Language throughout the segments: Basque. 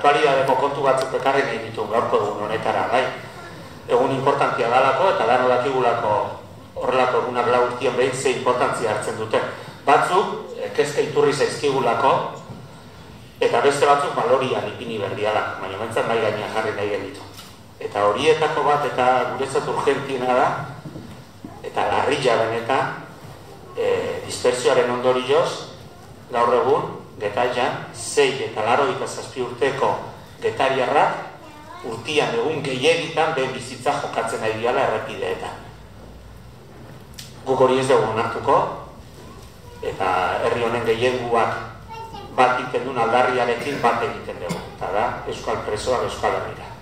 Aktualitateko kontu batzuk ekarri nahi ditu gaurko egun honetara, bai. Egun importantia dalako eta dano dakigulako horrelako egunak lau urtean behin ze importantzia hartzen dute. Batzuk, kezka iturri zaizkigulako, eta beste batzuk balorian ipini berdialak, baina mentzat nahi gainean jarri nahi genitu. Eta horietako bat eta guretzat urgentina da, eta larrilla benetan, dispersioaren ondorioz, gaur egun, Getaian, 6 eta 87 urteko getariarrak urtian egun gehiegitan behin bizitza jokatzen nahi diala errepideetan. Guk hori ez dugu onartuko, eta herri honen gehienguak bat egiten duen aldarriarekin bat egiten dugu. Eta da, euskal presoak euskal herrira.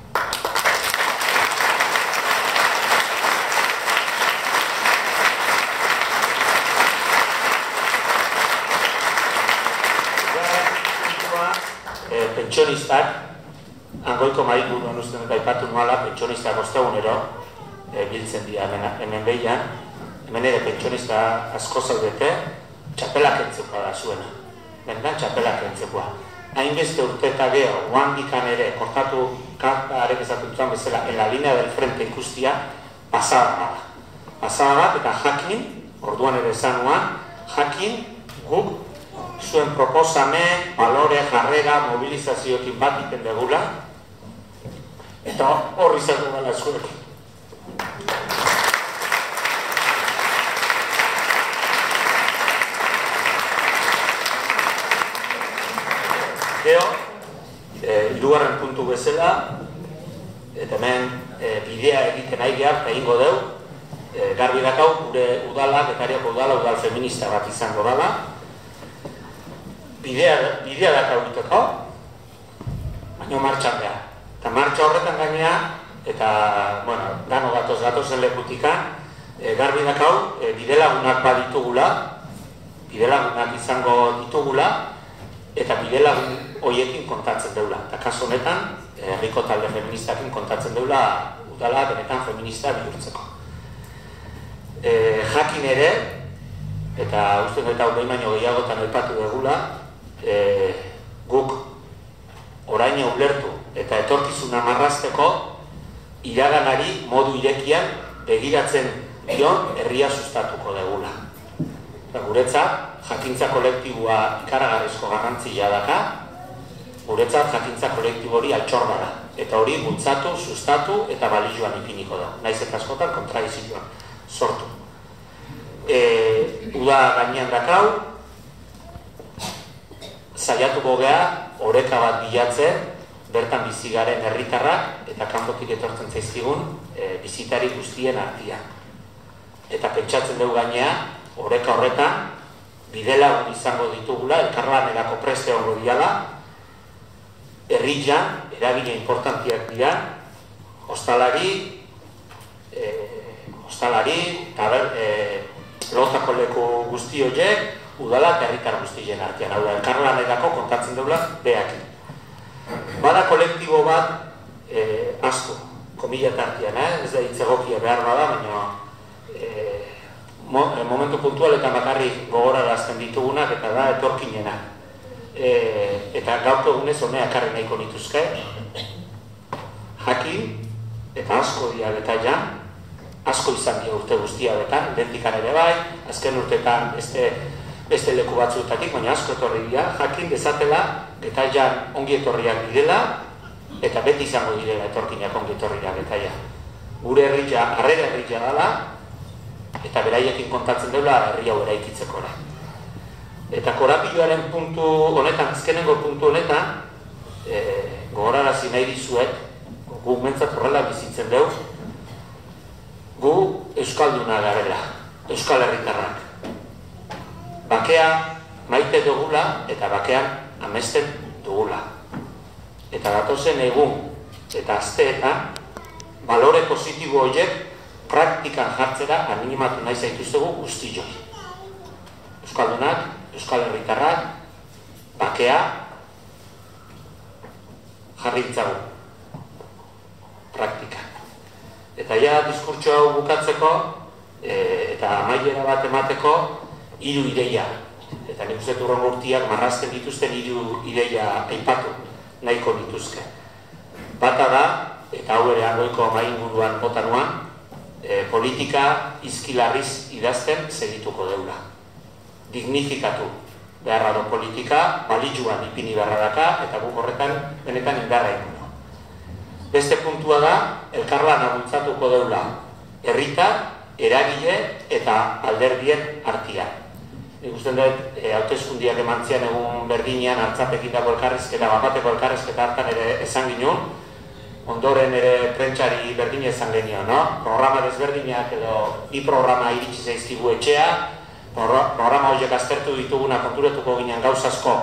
Pentsionistak, hangoiko maikuruan usten dut aipatu nuala, pentsionistak ostegunero biltzen dira hemen behian, hemen ere pentsionista asko zaudete, txapelak entzekoa da zuena. Bendan txapelak entzekoa. Hainbeste urte eta geho, oandikan ere, kortatu kartarek ezatuntuan bezala, en la linea del frente ikustia, pasada bat. Pasada bat, eta jakin, orduan ere zanuan, jakin guk zuen proposamen, balore, jarrera, mobilizazioekin bat iten degula, eta horri zertu gala zuekin. Gero, hirugarren puntu bezala, eta hemen bidea egiten nahi behar, eta ingo deu, garbi dakau, gure udala, Getariako udala, udal feminista bat izango dala, bidea dakauteko, baina martxan behar. Eta martxa horretan gainea, eta, bueno, dano gatozen lekutikan, garbi dakau, bidelagunak baditugula, bidelagunak izango ditugula, eta bidelagun hoiekin kontatzen deula. Eta kaso honetan, herriko talde feministakin kontatzen deula, udala benetan feminista bihurtzeko. Jakin ere, eta uste dut hau behin baino gehiagotan aipatu degula, guk oraino ulertu eta etorkizuna marrazteko iraganari modu irekian begiratzen dion herria sustatuko degula. Guretzat, jakintza kolektiboa ikaragarrizko garrantzia daka, guretzat jakintza kolektibo hori altxorra da. Eta hori bultzatu, sustatu eta balioan ipiniko da. Naiz eta askotan kontradizioan sortu. Uda gainean dakau, saiatuko gea, oreka bat bilatzen, bertan bizigaren herritarrak eta kanpotik etortzen zaizkigun bizitari guztien artean. Eta pentsatzen dugu gainea, oreka horretan, bidelagun izango ditugula, elkarlanerako preste hongo diala, herrian, eragile importantiak dira, hostalari, lotako leku guzti horiek, udala eta herritar guztien artean. Hau da, elkarlanerako kontatzen dugula behakin. Bada kolektibo bat asko, komila tartian, ez da hitzegokia behar bada, baina momentu puntualetan bakarrik gogorarazten ditugunak eta da etorkinena. Eta gaurko egunez honea ekarri nahiko nituzke, jakin eta asko dira Getaian, asko izan dira urte guztia betan, identikan ere bai, azken urtetan beste leku batzuetatik, baina asko etorri dira, jakin dezatela Getaian ongi etorriak direla, eta beti izango direla etorkinak ongi etorriak Getaian. Gure herria, harrera herria dela, eta beraiekin kontatzen dela herri hau eraikitzeko. Eta korapioaren puntu honetan, azkenengo puntu honetan, gogorarazi nahi dizuet, gu mentzat horrela bizitzen dugu, gu euskalduna garela, euskal herritarrak. Bakea maite dugula eta bakean amesten dugula. Eta datozen egun eta asteetan balore positibo horiek praktikan jartzera animatu nahi zaituztegu guztioi. Euskaldunak, euskal herritarrak, bakea jarri ditzagun praktikan. Eta ja diskurtso hau bukatzeko eta amaiera bat emateko 3 ideia. Eta nik uste urren urtiak marrazten dituzten 3 ideia aipatu. nahiko dituzke. Bata da, eta hau ere argoiko mai inguruan bota nuan, politika izkilarriz idazten segituko deula. Dignifikatu beharra do politika, balituan ipini beharra daka, eta guk horretan benetan indarra inguno. Beste puntua da, elkarlana bultzatuko deula herritar, eragile eta alderdien artean. Nik uste dut, hauteskundiak emantzian egun berdinean hartzapekitako elkarrizketa, bapateko elkarrizketa hartan ere esan ginen, ondoren ere prentsari berdine esan genio, no? Programa desberdinak edo bi programa iritsi zaizkigu etxea, programa horiek aztertu dituguna konturatuko ginen gauz asko,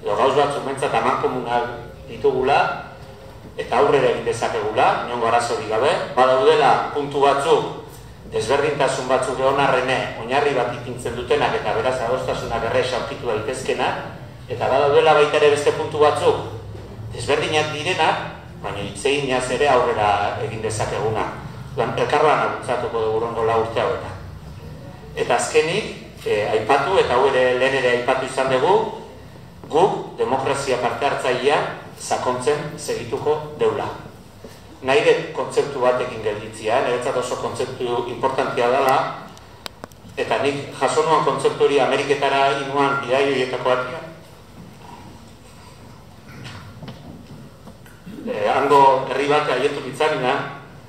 edo gauz batzuk mentzat amankomunal ditugula, eta aurrera egin dezakegula, inongo arazorik gabe, badaudela puntu batzuk, desberdintasun batzuk egon arrene, oinarri bat ipintzen dutenak eta beraz adostasunak errez aurkitu daitezkenak, eta badaudela baita ere beste puntu batzuk, desberdinak direnak, baina hitzeinaz ere aurrera egin dezakeguna. Elkarlana bultzatuko dugu hurrengo 4 urte hauetan. Eta azkenik, aipatu, eta hau ere lehen ere aipatu izan dugu, guk demokrazia parte hartzailea sakontzen segituko deula. Nahi dut kontzeptu batekin gelditzia, niretzat oso kontzeptu importantia dela, eta nik jaso nuan kontzeptu hori Ameriketara inuan bidai horietako batia. Hango herri bat aietu bitzarina,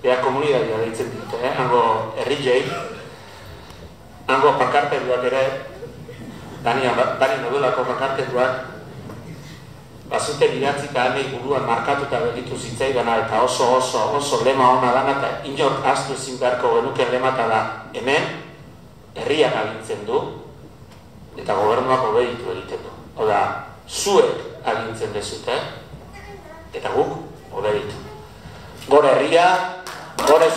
ea komunidadia deitzen dut, hango herri jai, hango pankarteruak ere, Dani Nobelako pankarteruak, bazuten idatzita hanei buruan markatuta gelditu zitzaidana eta oso lema ona dana eta inork ahaztu ezin beharko genuke lemata da hemen herriak agintzen du eta gobernuak obeditu egiten du. Oda, zuek agintzen dezute eta guk obeditu. Gora herria, gora